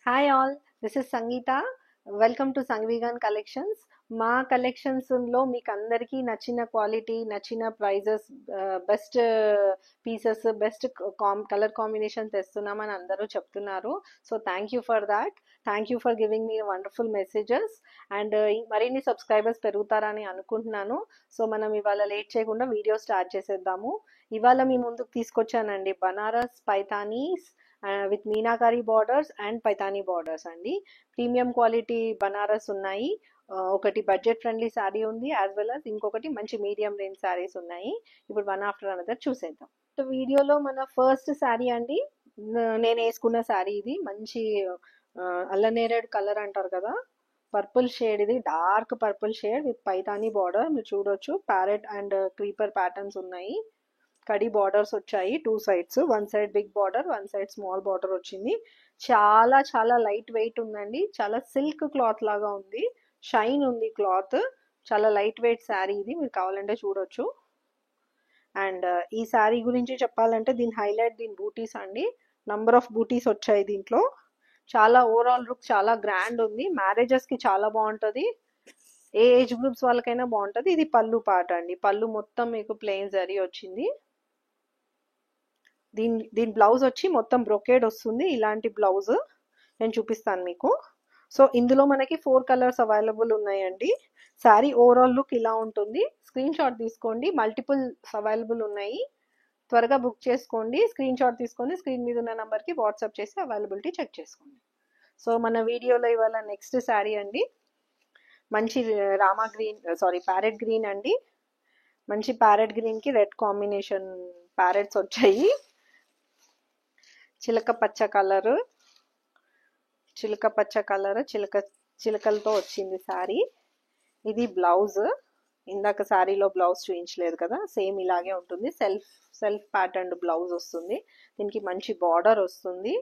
Hi all, this is Sangeetha. Welcome to సంగీగాన్ collections. మా కలెక్షన్స్లో మీకు అందరికీ నచ్చిన క్వాలిటీ, నచ్చిన prices, best pieces, best colour combination తెస్తున్నామని అందరూ చెప్తున్నారు. So thank you for that. Thank you for giving me wonderful messages. And మరిన్ని సబ్స్క్రైబర్స్ పెరుగుతారని అనుకుంటున్నాను. సో మనం ఇవాళ లేట్ చేయకుండా వీడియో స్టార్ట్ చేసేద్దాము. ఇవాళ మీ ముందుకు తీసుకొచ్చానండి Banaras Paithanis with Meenakari borders and Paithani borders అండి. ప్రీమియం క్వాలిటీ బనారస్ ఉన్నాయి. ఒకటి బడ్జెట్ ఫ్రెండ్లీ శారీ ఉంది, యాజ్ వెల్ as ఇంకొకటి మంచి మీడియం రేంజ్ శారీస్ ఉన్నాయి. ఇప్పుడు వన్ ఆఫ్టర్ అనదర్ చూసేద్దాం. వీడియోలో మన ఫస్ట్ శారీ అండి, నేను వేసుకున్న శారీ ఇది. మంచి అల్లనేరేడ్ కలర్ అంటారు కదా, పర్పుల్ షేడ్. ఇది dark purple shade with Paithani border. మీరు చూడొచ్చు ప్యారెట్ అండ్ క్రీపర్ ప్యాటర్న్స్ ఉన్నాయి. కడి బార్డర్స్ వచ్చాయి two sides, one side big border, one side small border వచ్చింది. చాలా చాలా లైట్ వెయిట్ ఉందండి. చాలా సిల్క్ క్లాత్ లాగా ఉంది, షైన్ ఉంది క్లాత్. చాలా లైట్ వెయిట్ శారీ ఇది, మీరు కావాలంటే చూడొచ్చు. అండ్ ఈ శారీ గురించి చెప్పాలంటే దీని హైలైట్ దీని బూటీస్ అండి. నంబర్ ఆఫ్ బూటీస్ వచ్చాయి దీంట్లో. చాలా ఓవరాల్ లుక్ చాలా గ్రాండ్ ఉంది. మ్యారేజెస్కి చాలా బాగుంటుంది, ఏ ఏజ్ గ్రూప్స్ వాళ్ళకైనా బాగుంటుంది. ఇది పళ్ళు పాట అండి. పళ్ళు మొత్తం మీకు ప్లెయిన్ జరీ వచ్చింది. దీని బ్లౌజ్ వచ్చి మొత్తం బ్రొకేడ్ వస్తుంది. ఇలాంటి బ్లౌజ్ నేను చూపిస్తాను మీకు. సో ఇందులో మనకి 4 కలర్స్ అవైలబుల్ ఉన్నాయండి. శారీ ఓవరాల్ లుక్ ఇలా ఉంటుంది. స్క్రీన్ షాట్ తీసుకోండి, మల్టిపుల్స్ అవైలబుల్ ఉన్నాయి. త్వరగా బుక్ చేసుకోండి. స్క్రీన్ షాట్ తీసుకొని స్క్రీన్ మీద ఉన్న నెంబర్కి వాట్సాప్ చేసి అవైలబిలిటీ చెక్ చేసుకోండి. సో మన వీడియోలో ఇవాళ నెక్స్ట్ శారీ అండి, మంచి రామా గ్రీన్, ప్యారెట్ గ్రీన్ అండి. మంచి ప్యారెట్ గ్రీన్కి రెడ్ కాంబినేషన్ ప్యారెట్స్ వచ్చాయి. చిలక పచ్చ కలర్, చిలకలతో వచ్చింది శారీ. ఇది బ్లౌజ్. ఇందాక శారీలో బ్లౌజ్ చూపించలేదు కదా, సేమ్ ఇలాగే ఉంటుంది. సెల్ఫ్ ప్యాటర్న్ బ్లౌజ్ వస్తుంది. దీనికి మంచి బార్డర్ వస్తుంది.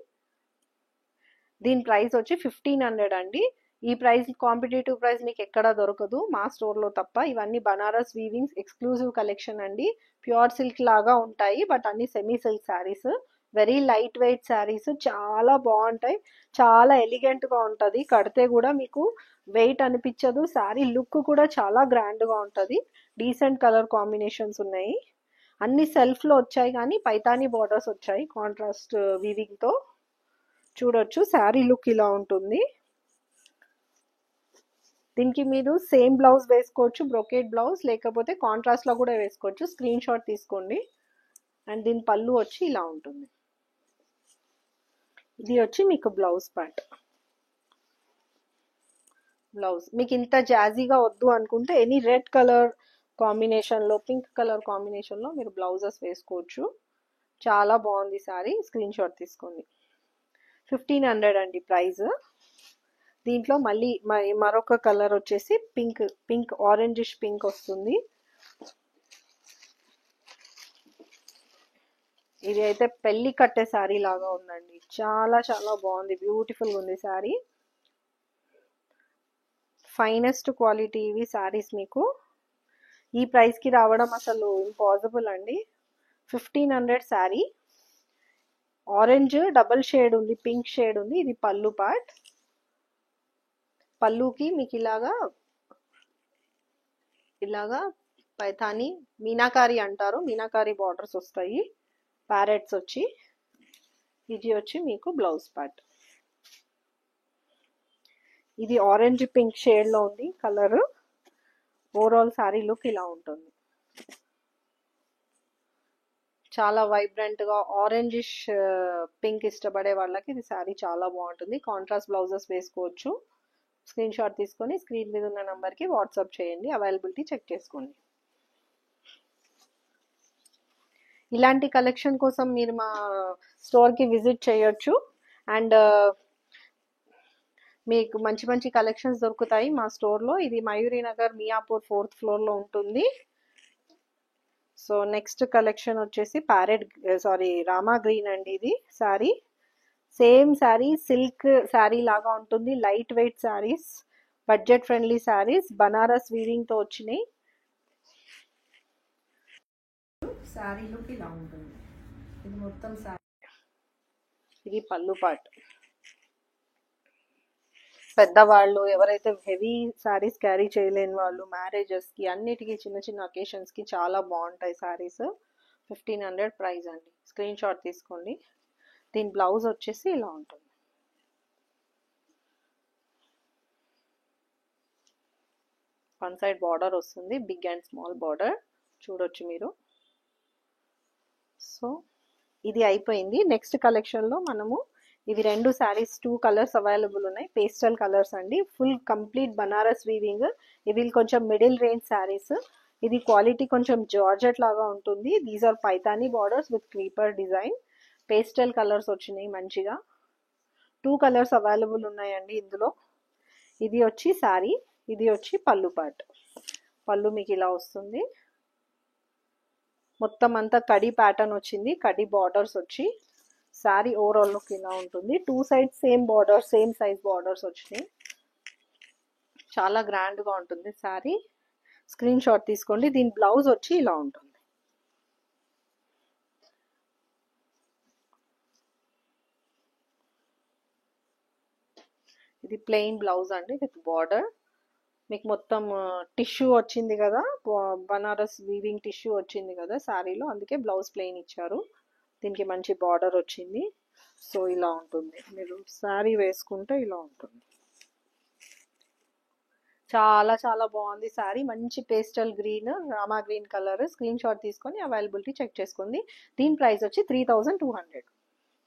దీని ప్రైస్ వచ్చి 1500 అండి. ఈ ప్రైస్ కాంపిటేటివ్ ప్రైస్ మీకు ఎక్కడా దొరకదు, మా స్టోర్లో తప్ప. ఇవన్నీ బనారస్ వీవింగ్స్ ఎక్స్క్లూజివ్ కలెక్షన్ అండి. ప్యూర్ సిల్క్ లాగా ఉంటాయి, బట్ అన్ని semi silk saris. Very light weight saris, చాలా బాగుంటాయి. చాలా ఎలిగెంట్గా ఉంటుంది, కడితే కూడా మీకు వెయిట్ అనిపించదు. శారీ లుక్ కూడా చాలా గ్రాండ్గా ఉంటుంది. డీసెంట్ కలర్ కాంబినేషన్స్ ఉన్నాయి. అన్ని సెల్ఫ్లో వచ్చాయి, కానీ పైతానీ బార్డర్స్ వచ్చాయి కాంట్రాస్ట్ వీవింగ్తో. చూడొచ్చు శారీ లుక్ ఇలా ఉంటుంది. దీనికి మీరు సేమ్ బ్లౌజ్ వేసుకోవచ్చు, బ్రొకేట్ బ్లౌజ్, లేకపోతే కాంట్రాస్ట్లో కూడా వేసుకోవచ్చు. స్క్రీన్ షాట్ తీసుకోండి. అండ్ దీని పళ్ళు వచ్చి ఇలా ఉంటుంది. ఇది వచ్చి మీకు బ్లౌజ్ పార్ట్. బ్లౌజ్ మీకు ఇంత జాజీగా వద్దు అనుకుంటే ఎనీ రెడ్ కలర్ కాంబినేషన్లో, పింక్ కలర్ కాంబినేషన్లో మీరు బ్లౌజెస్ వేసుకోవచ్చు. చాలా బాగుంది శారీ. స్క్రీన్ షాట్ తీసుకోండి. 1500 అండి ప్రైస్. దీంట్లో మళ్ళీ మరొక కలర్ వచ్చేసి పింక్ ఆరెంజిష్ పింక్ వస్తుంది. ఇది అయితే పెళ్లి కట్టే శారీ లాగా ఉందండి. చాలా చాలా బాగుంది, బ్యూటిఫుల్గా ఉంది శారీ. ఫైనెస్ట్ క్వాలిటీ ఇవి శారీస్. మీకు ఈ ప్రైస్కి రావడం అసలు ఇంపాసిబుల్ అండి. 1500 శారీ. ఆరెంజ్ డబల్ షేడ్ ఉంది, పింక్ షేడ్ ఉంది. ఇది పళ్ళు పార్ట్. పళ్ళుకి మీకు ఇలాగా పైతానీ మీనాకారి అంటారు, మీనాకారి బార్డర్స్ వస్తాయి. ప్యారెట్స్ వచ్చి, ఇది వచ్చి మీకు బ్లౌజ్ పార్ట్. ఇది ఆరెంజ్ పింక్ షేడ్లో ఉంది కలర్. ఓవరాల్ శారీ లుక్ ఇలా ఉంటుంది. చాలా వైబ్రెంట్గా ఆరెంజిష్ పింక్ ఇష్టపడే వాళ్ళకి ఇది శారీ చాలా బాగుంటుంది. కాంట్రాస్ట్ బ్లౌజెస్ వేసుకోవచ్చు. స్క్రీన్ షాట్ తీసుకొని స్క్రీన్ మీద ఉన్న నెంబర్కి వాట్సాప్ చేయండి, అవైలబిలిటీ చెక్ చేసుకోండి. ఇలాంటి కలెక్షన్ కోసం మీరు మా స్టోర్కి విజిట్ చేయొచ్చు. అండ్ మీకు మంచి మంచి కలెక్షన్స్ దొరుకుతాయి మా స్టోర్లో. ఇది మయూరి నగర్ మియాపూర్ 4th ఫ్లోర్లో ఉంటుంది. సో నెక్స్ట్ కలెక్షన్ వచ్చేసి రామా గ్రీన్ అండి. ఇది శారీ సేమ్ శారీ, సిల్క్ శారీ లాగా ఉంటుంది. Light weight saris, budget friendly saris, Banaras వీవింగ్తో వచ్చినాయి. శారీ లుక్ ఇలా ఉంటుంది. ఇది మొత్తం శారీ. ఇది పళ్ళు పార్ట్. పెద్దవాళ్ళు ఎవరైతే హెవీ శారీస్ క్యారీ చేయలేని వాళ్ళు మ్యారేజెస్కి అన్నిటికీ చిన్న చిన్న అకేషన్స్కి చాలా బాగుంటాయి శారీస్. 1500 ప్రైస్ అండి. స్క్రీన్ షాట్ తీసుకోండి. దీని బ్లౌజ్ వచ్చేసి ఇలా ఉంటుంది. వన్ సైడ్ బార్డర్ వస్తుంది, బిగ్ అండ్ స్మాల్ బార్డర్ చూడొచ్చు మీరు. సో ఇది అయిపోయింది. నెక్స్ట్ కలెక్షన్లో మనము ఇవి 2 శారీస్ 2 కలర్స్ అవైలబుల్ ఉన్నాయి. పేస్టల్ కలర్స్ అండి, ఫుల్ కంప్లీట్ బనారస్ వీవింగ్. ఇవి కొంచెం మిడిల్ రేంజ్ శారీస్. ఇది క్వాలిటీ కొంచెం జార్జెట్ లాగా ఉంటుంది. These are Paithani borders with creeper design. Pastel colours వచ్చినాయి మంచిగా. 2 కలర్స్ అవైలబుల్ ఉన్నాయండి ఇందులో. ఇది వచ్చి శారీ, ఇది వచ్చి పళ్ళు పార్ట్. పళ్ళు మీకు ఇలా వస్తుంది. మొత్తం అంతా కడి ప్యాటర్న్ వచ్చింది, కడి బార్డర్స్ వచ్చి శారీ ఓవరాల్ లుక్ ఇలా ఉంటుంది. 2 sides same border, same size borders వచ్చినాయి. చాలా గ్రాండ్గా ఉంటుంది శారీ. స్క్రీన్ షాట్ తీసుకోండి. దీని బ్లౌజ్ వచ్చి ఇలా ఉంటుంది. ఇది ప్లెయిన్ బ్లౌజ్ అండి విత్ బార్డర్. మీకు మొత్తం టిష్యూ వచ్చింది కదా, బనారస్ వీవింగ్ టిష్యూ వచ్చింది కదా శారీలో, అందుకే బ్లౌజ్ ప్లెయిన్ ఇచ్చారు. దీనికి మంచి బార్డర్ వచ్చింది. సో ఇలా ఉంటుంది. మీరు శారీ వేసుకుంటే ఇలా ఉంటుంది. చాలా చాలా బాగుంది శారీ. మంచి pastel green, Rama green colour. Screen shot తీసుకొని అవైలబిలిటీ చెక్ చేసుకోండి. దీని ప్రైస్ వచ్చి 3200.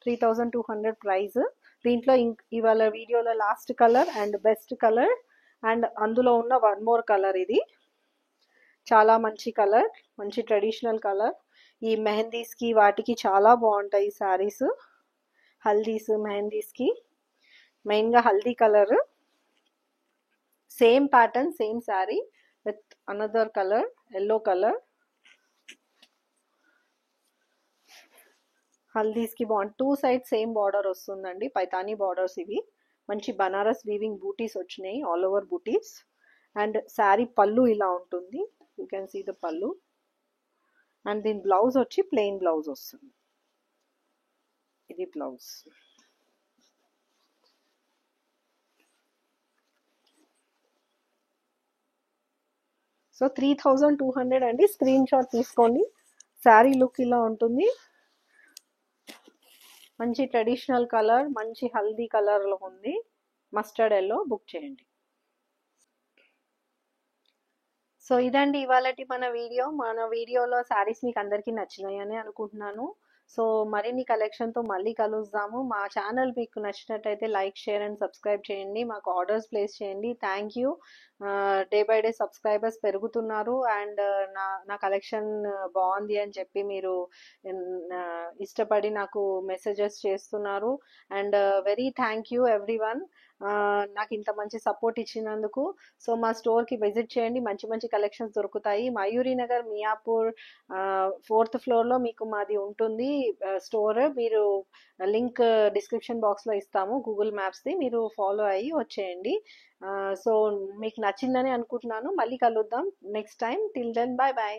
3200 ప్రైస్. దీంట్లో ఇవాళ వీడియోలో last colour and best colour and అందులో ఉన్న వన్ మోర్ కలర్. ఇది చాలా మంచి కలర్, మంచి ట్రెడిషనల్ కలర్. ఈ మెహందీస్కి వాటికి చాలా బాగుంటాయి ఈ శారీస్. హల్దీస్ మెహందీస్కి మెయిన్గా haldi colour. Same pattern, same sari with another colour, yellow colour. హల్దీస్కి బాగుంది. 2 సైడ్ సేమ్ బార్డర్ వస్తుందండి, పైతానీ బార్డర్స్ ఇవి. మంచి బనారస్ వీవింగ్ బూటీస్ వచ్చినాయి, all over butis. And sari pallu ఇలా ఉంటుంది. You can see the pallu. And దీని బ్లౌజ్ వచ్చి ప్లెయిన్ బ్లౌజ్ వస్తుంది. ఇది బ్లౌజ్. సో 3200 అండి. స్క్రీన్ షాట్ తీసుకోండి. శారీ లుక్ ఇలా ఉంటుంది. మంచి ట్రెడిషనల్ కలర్, మంచి హల్దీ కలర్లో ఉంది. Mustard yellow. బుక్ చేయండి. సో ఇదండి ఇవాళటి మన వీడియోలో శారీస్ మీకు అందరికీ నచ్చినాయని అనుకుంటున్నాను. సో మరిన్ని కలెక్షన్తో మళ్ళీ కలుద్దాము. మా ఛానల్ మీకు నచ్చినట్టయితే లైక్, షేర్ అండ్ సబ్స్క్రైబ్ చేయండి. మాకు ఆర్డర్స్ ప్లేస్ చేయండి. Thank you. Day by day subscribers పెరుగుతున్నారు. అండ్ నా కలెక్షన్ బాగుంది అని చెప్పి మీరు ఇష్టపడి నాకు మెసేజెస్ చేస్తున్నారు. And very thank you everyone. నాకు ఇంత మంచి సపోర్ట్ ఇచ్చినందుకు. సో మా స్టోర్కి విజిట్ చేయండి. మంచి మంచి కలెక్షన్స్ దొరుకుతాయి. మయూరి నగర్, మియాపూర్ 4th ఫ్లోర్లో మీకు మాది ఉంటుంది స్టోర్. మీరు లింక్ డిస్క్రిప్షన్ బాక్స్లో ఇస్తాము, గూగుల్ మ్యాప్స్ది. మీరు ఫాలో అయ్యి వచ్చేయండి. సో మీకు నచ్చిందని అనుకుంటున్నాను. మళ్ళీ కలుద్దాం next time. Till then, bye bye.